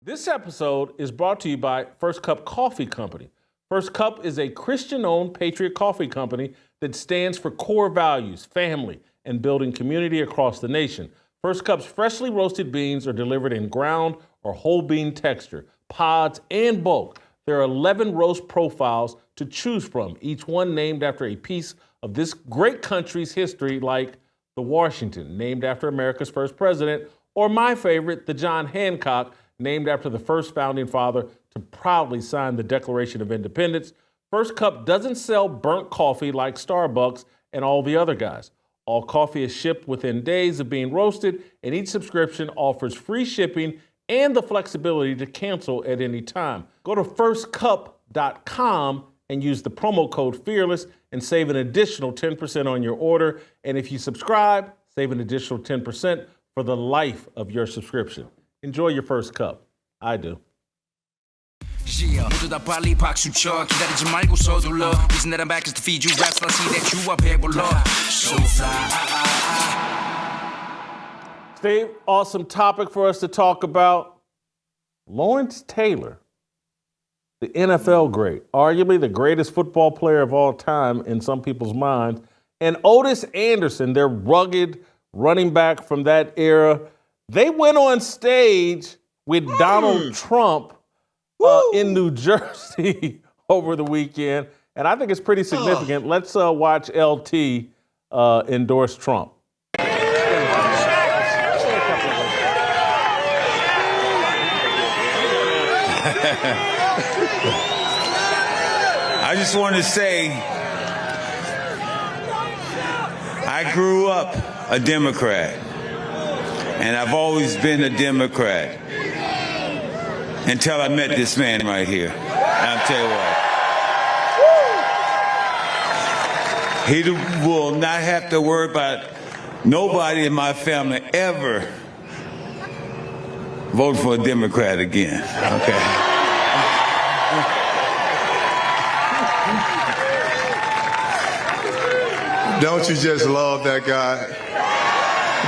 This episode is brought to you by First Cup Coffee Company. First Cup is a Christian-owned patriot coffee company that stands for core values, family, and building community across the nation. First Cup's freshly roasted beans are delivered in ground or whole bean texture, pods, and bulk. There are 11 roast profiles to choose from, each one named after a piece of this great country's history, like the Washington, named after America's first president, or my favorite, the John Hancock, named after the first founding father to proudly sign the Declaration of Independence. First Cup doesn't sell burnt coffee like Starbucks and all the other guys. All coffee is shipped within days of being roasted, and each subscription offers free shipping and the flexibility to cancel at any time. Go to firstcup.com and use the promo code FEARLESS and save an additional 10% on your order. And if you subscribe, save an additional 10% for the life of your subscription. Enjoy your first cup. I do. 모두 다 빨리 박수 쳐 기다리지 말고 서둘러 Listen that I'm back just to feed you raps I see that you are 배불러 So fly Steve, awesome topic for us to talk about. Lawrence Taylor, the NFL great, arguably the greatest football player of all time in some people's minds, and Otis Anderson, their rugged running back from that era. They went on stage with Donald Trump in New Jersey over the weekend, and I think it's pretty significant. Let's watch LT endorse Trump. I just want to say, I grew up a Democrat, and I've always been a Democrat until I met this man right here. And I'll tell you what, he will not have to worry about nobody in my family ever vote for a Democrat again, okay? Don't you just love that guy?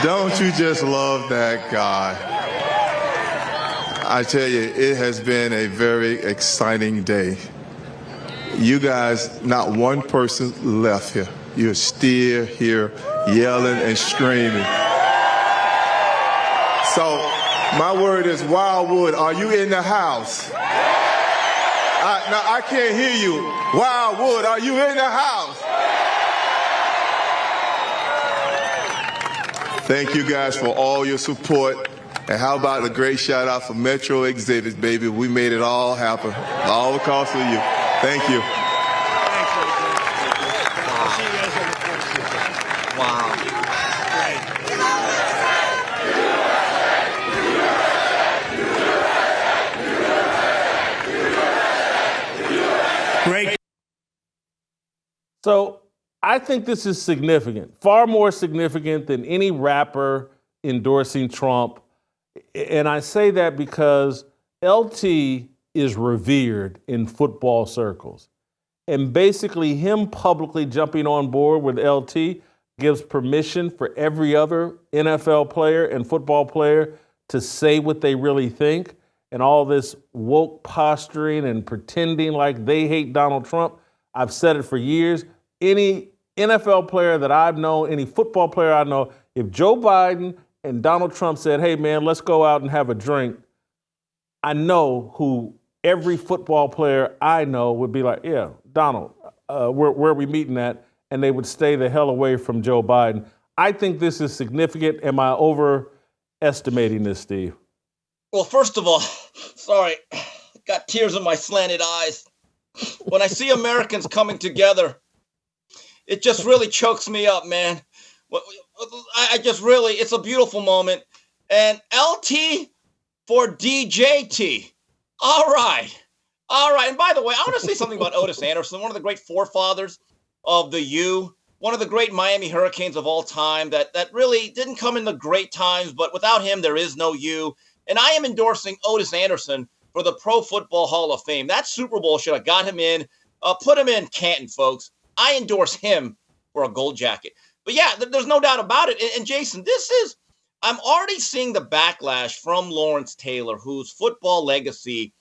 Don't you just love that guy? I tell you, it has been a very exciting day. You guys, not one person left here. You're still here yelling and screaming. So, my word is, Wildwood, are you in the house? Now, I can't hear you. Wildwood, are you in the house? Thank you guys for all your support. And how about a great shout out for Metro Exhibits, baby. We made it all happen. All because of you. Thank you. Wow. Great. So I think this is significant, far more significant than any rapper endorsing Trump. And I say that because LT is revered in football circles. And basically him publicly jumping on board with LT gives permission for every other NFL player and football player to say what they really think. And all this woke posturing and pretending like they hate Donald Trump. I've said it for years. Any NFL player that I've known, any football player I know, if Joe Biden and Donald Trump said, hey, man, let's go out and have a drink, I know who every football player I know would be like, yeah, Donald, where are we meeting at? And they would stay the hell away from Joe Biden. I think this is significant. Am I overestimating this, Steve? Well, first of all, sorry, got tears in my slanted eyes. When I see Americans coming together, it just really chokes me up, man. I just really, it's a beautiful moment. And LT for DJT. All right. And by the way, I want to say something about Otis Anderson, one of the great forefathers of the U, one of the great Miami Hurricanes of all time that really didn't come in the great times, but without him, there is no U. And I am endorsing Otis Anderson for the Pro Football Hall of Fame. That Super Bowl should have got him in. Put him in Canton, folks. I endorse him for a gold jacket. But yeah, there's no doubt about it. And Jason, this is I'm already seeing the backlash from Lawrence Taylor, whose football legacy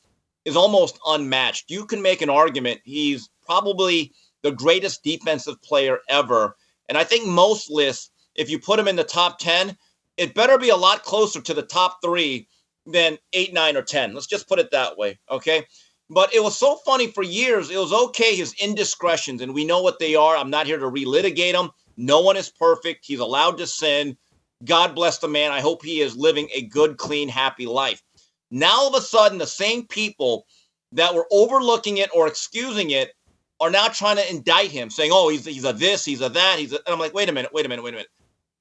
is almost unmatched. You can make an argument he's probably the greatest defensive player ever. And I think most lists, if you put him in the top 10, it better be a lot closer to the top 3 than 8, 9, or 10. Let's just put it that way, okay? But it was so funny for years. It was okay, his indiscretions, and we know what they are. I'm not here to relitigate them. No one is perfect. He's allowed to sin. God bless the man. I hope he is living a good, clean, happy life. Now, all of a sudden, the same people that were overlooking it or excusing it are now trying to indict him, saying, oh, he's a this, he's a that. And I'm like, wait a minute.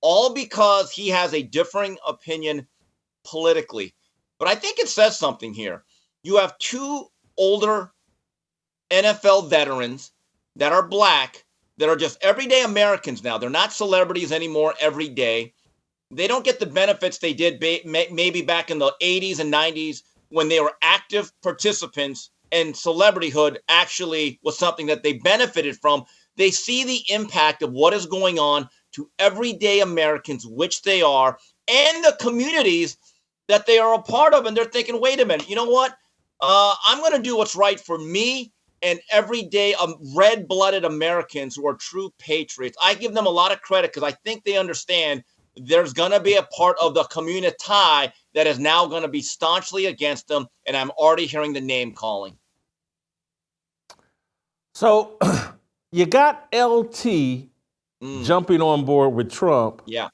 All because he has a differing opinion politically. But I think it says something here. You have 2 older NFL veterans that are black, that are just everyday Americans now. They're not celebrities anymore every day. They don't get the benefits they did maybe back in the 80s and 90s when they were active participants and celebrityhood actually was something that they benefited from. They see the impact of what is going on to everyday Americans, which they are, and the communities that they are a part of. And they're thinking, wait a minute, you know what? I'm going to do what's right for me and everyday red-blooded Americans who are true patriots. I give them a lot of credit because I think they understand there's going to be a part of the community that is now going to be staunchly against them, and I'm already hearing the name calling. So you got LT jumping on board with Trump. Yeah.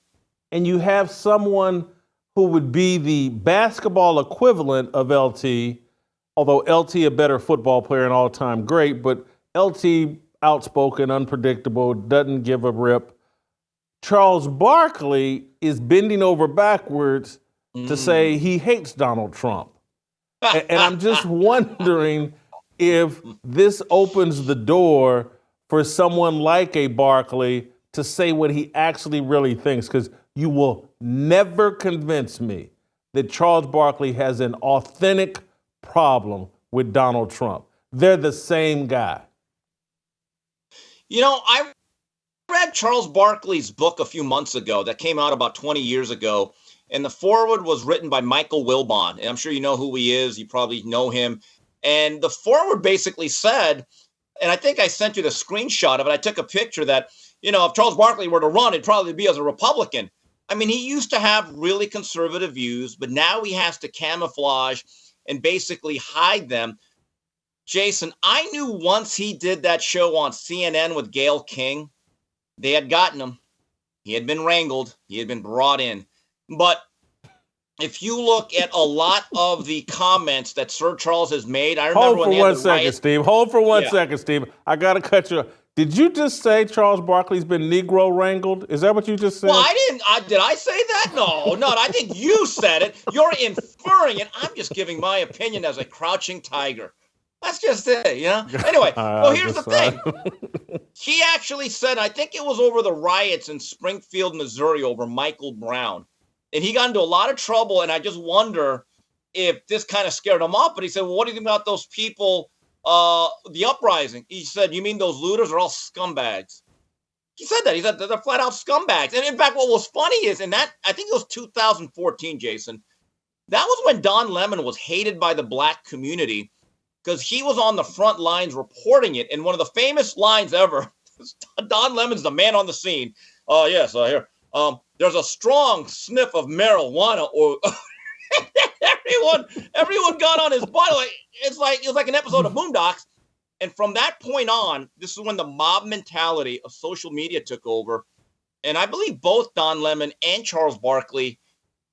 And you have someone who would be the basketball equivalent of LT, although LT a better football player and all-time great, but LT outspoken, unpredictable, doesn't give a rip. Charles Barkley is bending over backwards to say he hates Donald Trump. And I'm just wondering if this opens the door for someone like a Barkley to say what he actually really thinks, because you will never convince me that Charles Barkley has an authentic problem with Donald Trump. They're the same guy. You know, I read Charles Barkley's book a few months ago that came out about 20 years ago, and the foreword was written by Michael Wilbon. And I'm sure you know who he is. You probably know him. And the foreword basically said, and I think I sent you the screenshot of it. I took a picture that, you know, if Charles Barkley were to run, it'd probably be as a Republican. I mean, he used to have really conservative views, but now he has to camouflage and basically hide them. Jason, I knew once he did that show on CNN with Gayle King, they had gotten him. He had been wrangled. He had been brought in. But if you look at a lot of the comments that Sir Charles has made, I remember when they had the riot. Hold for one second, Steve. I got to cut you off. Did you just say Charles Barkley's been Negro wrangled? Is that what you just said? Well, I didn't. Did I say that? No. I think you said it. You're inferring it. I'm just giving my opinion as a crouching tiger. That's just it, you know? Anyway, well, here's the thing. He actually said, I think it was over the riots in Springfield, Missouri, over Michael Brown. And he got into a lot of trouble, and I just wonder if this kind of scared him off. But he said, well, what do you think about those people, the uprising? He said, you mean those looters are all scumbags? He said that. He said they're flat out scumbags. And in fact, what was funny is, and that, I think it was 2014, Jason, that was when Don Lemon was hated by the black community because he was on the front lines reporting it. And one of the famous lines ever, Don Lemon's the man on the scene. Yes, here. There's a strong sniff of marijuana, or everyone got on his butt. It was like an episode of Boondocks. And from that point on, this is when the mob mentality of social media took over. And I believe both Don Lemon and Charles Barkley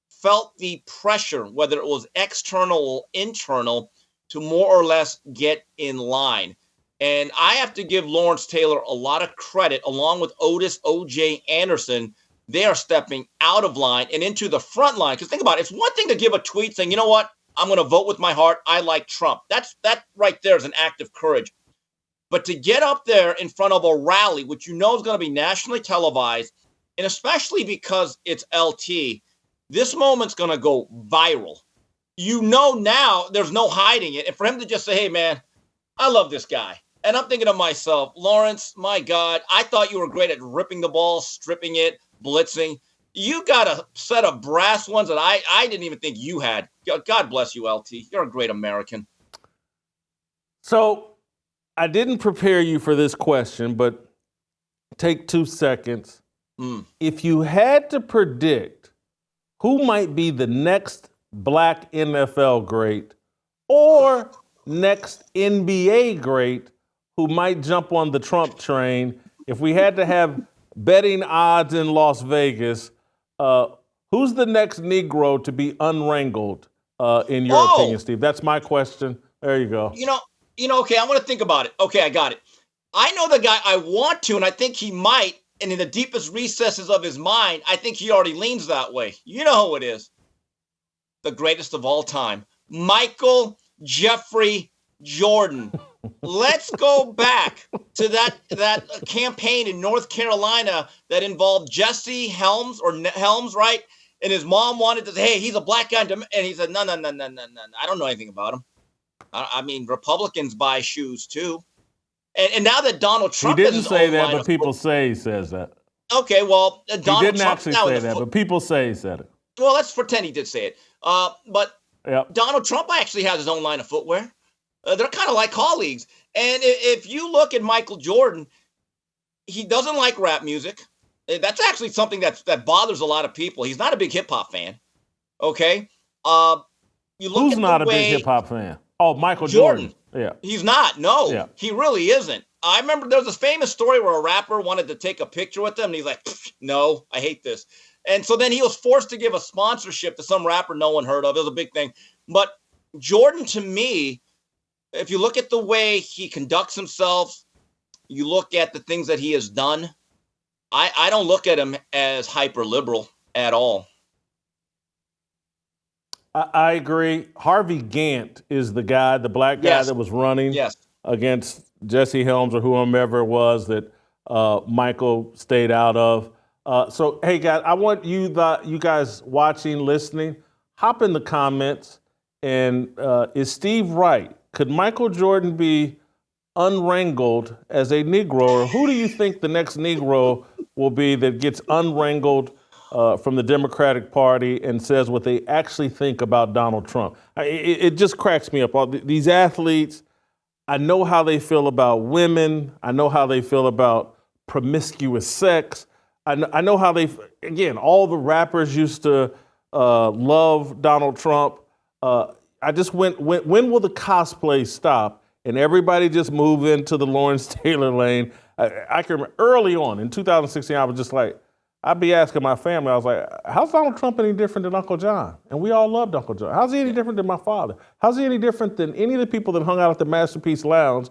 felt the pressure, whether it was external or internal, to more or less get in line. And I have to give Lawrence Taylor a lot of credit, along with Otis O.J. Anderson. They are stepping out of line and into the front line. Because think about it. It's one thing to give a tweet saying, you know what, I'm going to vote with my heart. I like Trump. That right there is an act of courage. But to get up there in front of a rally, which you know is going to be nationally televised, and especially because it's LT, this moment's going to go viral. You know now there's no hiding it. And for him to just say, hey, man, I love this guy. And I'm thinking to myself, Lawrence, my God, I thought you were great at ripping the ball, stripping it, blitzing. you got a set of brass ones that I didn't even think you had. God bless you, LT. You're a great American. So I didn't prepare you for this question, but take 2 seconds. If you had to predict who might be the next black NFL great or next NBA great who might jump on the Trump train, if we had to have betting odds in Las Vegas, who's the next Negro to be unwrangled, in your opinion, Steve? That's my question. There you go. Okay, I'm going to think about it. Okay, I got it. I know the guy I want to, and I think he might, and in the deepest recesses of his mind, I think he already leans that way. You know who it is. The greatest of all time, Michael Jeffrey Jordan. Let's go back to that campaign in North Carolina that involved Jesse Helms, right? And his mom wanted to say, hey, he's a black guy. And he said, no. I don't know anything about him. I mean, Republicans buy shoes too. And now that Donald Trump he didn't say that, but people say he says that. Okay, well, Donald he didn't Trump's actually now say that, but people say he said it. Well, let's pretend he did say it. But Yep. Donald Trump actually has his own line of footwear. They're kind of like colleagues. And if you look at Michael Jordan, he doesn't like rap music. That's actually something that bothers a lot of people. He's not a big hip hop fan. Okay. You look Who's at not the a way big hip hop fan? Oh, Michael Jordan. Yeah. He's not. No, Yeah. he really isn't. I remember there was this famous story where a rapper wanted to take a picture with him, and he's like, no, I hate this. And so then he was forced to give a sponsorship to some rapper no one heard of. It was a big thing. But Jordan, to me, if you look at the way he conducts himself, you look at the things that he has done, I don't look at him as hyper liberal at all. I agree. Harvey Gantt is the guy, the black guy that was running against Jesse Helms or whomever it was that Michael stayed out of. So, hey, guys, I want you guys watching, listening, hop in the comments. And is Steve right? Could Michael Jordan be unwrangled as a Negro? Or who do you think the next Negro will be that gets unwrangled from the Democratic Party and says what they actually think about Donald Trump? It just cracks me up. All these athletes, I know how they feel about women. I know how they feel about promiscuous sex. I know how again, all the rappers used to love Donald Trump. I just when will the cosplay stop and everybody just move into the Lawrence Taylor lane? I can remember early on in 2016, I was just like, I'd be asking my family, I was like, how's Donald Trump any different than Uncle John? And we all loved Uncle John. How's he any different than my father? How's he any different than any of the people that hung out at the Masterpiece Lounge?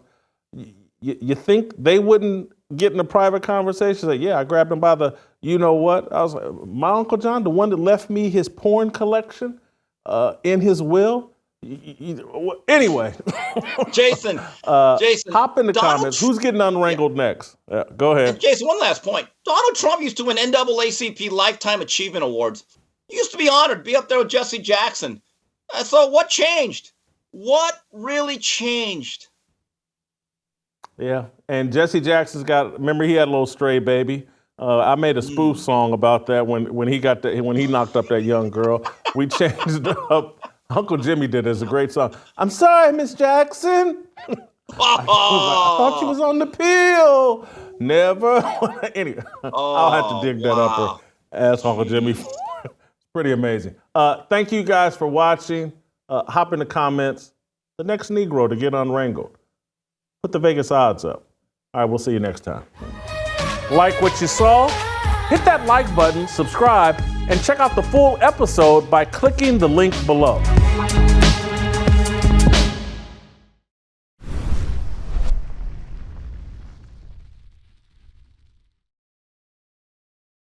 You think they wouldn't get in a private conversation? Like, yeah, I grabbed him by the, you know what? I was like, my Uncle John, the one that left me his porn collection in his will? Anyway. Jason, hop in the comments. Who's getting unwrangled next? Go ahead. And Jason, one last point. Donald Trump used to win NAACP Lifetime Achievement Awards. He used to be honored, be up there with Jesse Jackson. So what changed? What really changed? Yeah, and Jesse Jackson's remember he had a little stray baby. I made a spoof song about that when he knocked up that young girl. We changed up. Uncle Jimmy did it. It's a great song. I'm sorry, Miss Jackson. I thought she was on the pill. Never. Anyway, I'll have to dig that up or ask Uncle Jimmy. It's pretty amazing. Thank you guys for watching. Hop in the comments. The next Negro to get unwrangled. Put the Vegas odds up. All right, we'll see you next time. Like what you saw? Hit that like button, subscribe, and check out the full episode by clicking the link below.